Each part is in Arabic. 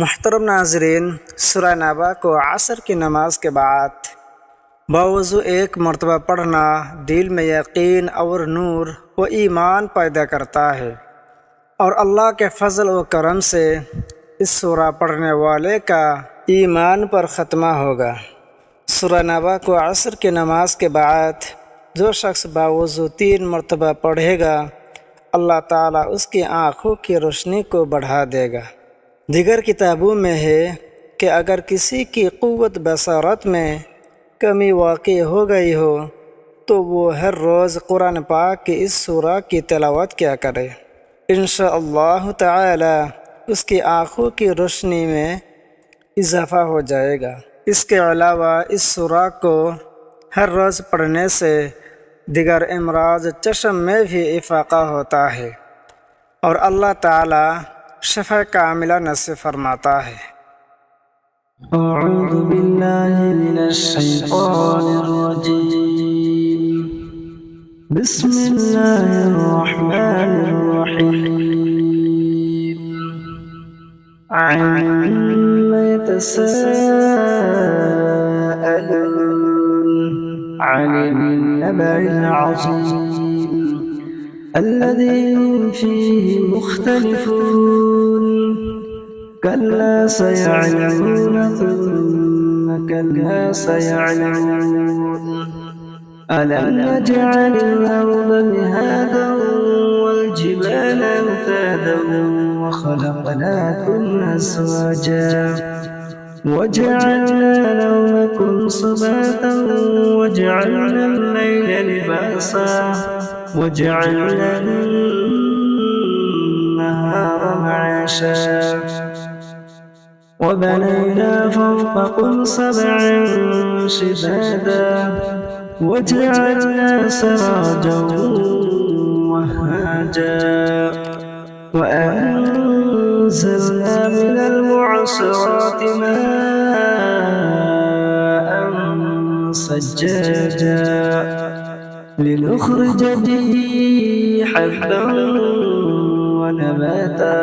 मुहतरम नाजरीन, सूरह नबा को असर की नमाज के बाद बावजू एक मरतबा पढ़ना दिल में यकीन और नूर व ईमान पैदा करता है और अल्लाह के फजल व करम से इस सूरह पढ़ने वाले का ईमान पर ख़त्मा होगा। सूरह नबा को असर की नमाज के बाद जो शख्स बावजू 3 मरतबा पढ़ेगा, अल्लाह ताला उसकी आँखों की रोशनी को बढ़ा देगा। दीगर किताबों में है कि अगर किसी की क़ुव्वत बसारत में कमी वाक़ई हो गई हो तो वो हर रोज़ कुरान पाक की इस सूरह की तिलावत किया करे। इंशाअल्लाह ताला उसकी आँखों की रोशनी में इजाफ़ा हो जाएगा। इसके अलावा इस सूरह को हर रोज़ पढ़ने से दीगर अमराज चश्म में भी इफ़ाक़ा होता है और अल्लाह ताला शफ़ा कामिला नसीब फरमाता है। أعوذ بالله من الشيطان الرجيم بسم الله الرحمن الرحيم عما يتساءلون عن النبأ العظيم الذي هم فيه مختلفون كلا سيعلمون ثم كلا سيعلمون ألم نجعل الأرض مهادا والجبال أوتادا وخلقناكم أزواجا وجعلنا نومكم سباتا وجعلنا الليل لباسا وجعلنا النهار معاشا وبنينا فوقكم 7 شدادا وجعلنا سراجا وهاجا وأنزلنا من المعصرات ماء ثجاجا لنخرج به حبا ونباتا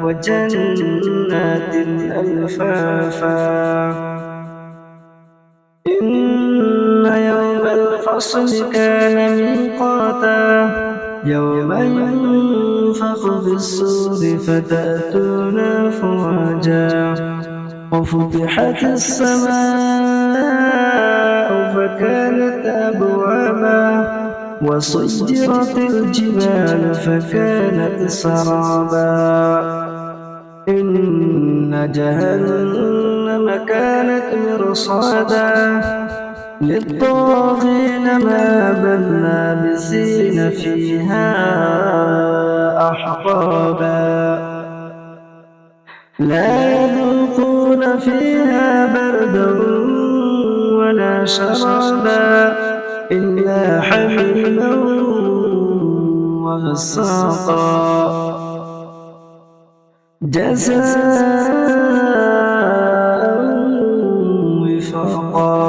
وجنات ألفافا إن يوم الفصل كان ميقاتا يوم ينفخ في الصور فتأتون أفواجا وفتحت السماء فكانت أبوابا وسجرت الجبال فكانت سرابا إن جهنم كانت مرصادا للطاغين مآبا لابثين فيها أحقابا لا يذوقون فيها بردا ولا شرابا إلا حميما وغساقا جزاء وفاقا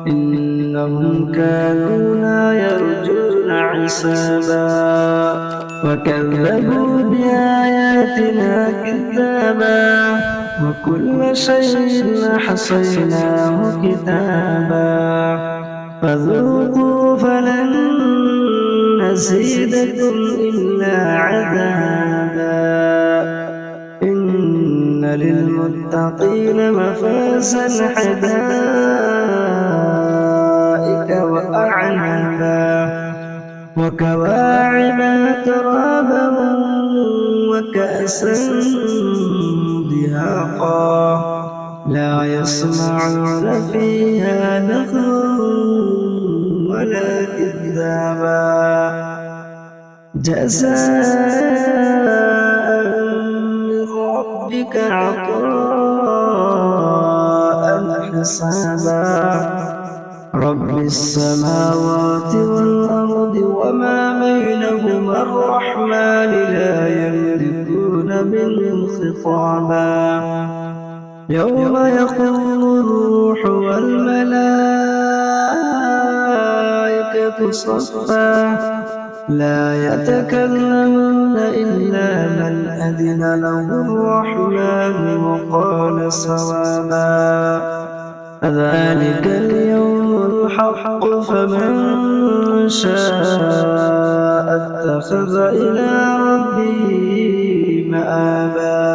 إنهم كانوا لا يرجون حسابا وكذبوا بآياتنا كذابا وكل شيء أحصيناه كتابا فذوقوا فلن نزيدكم إلا عذابا إن للمتقين مفازا حدائق وأعنابا وكواعب أترابا وكأسا دهاقا لا يسمعون فيها لغوا ولا كذابا جزاء من ربك عطاء حسابا رب السماوات والأرض وما بينهما الرحمن لا يملكون منه خطابا يوم يقوم الروح والملائكة صفا لا يتكلمون إلا من أذن له الرحمن وقال صوابا ذلك اليوم الحق فمن شاء اتخذ إلى ربه مآبا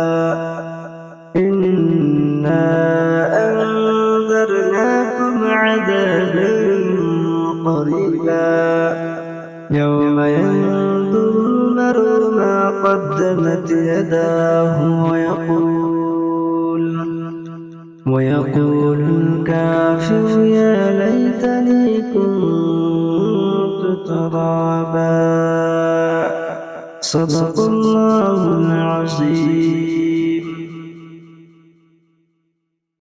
إنا أنذرناكم عذابا قريبا يوم ينظر المرء ما قدمت يداه ويقول الكافر يا ليتني كنت ترابا صدق الله العظيم.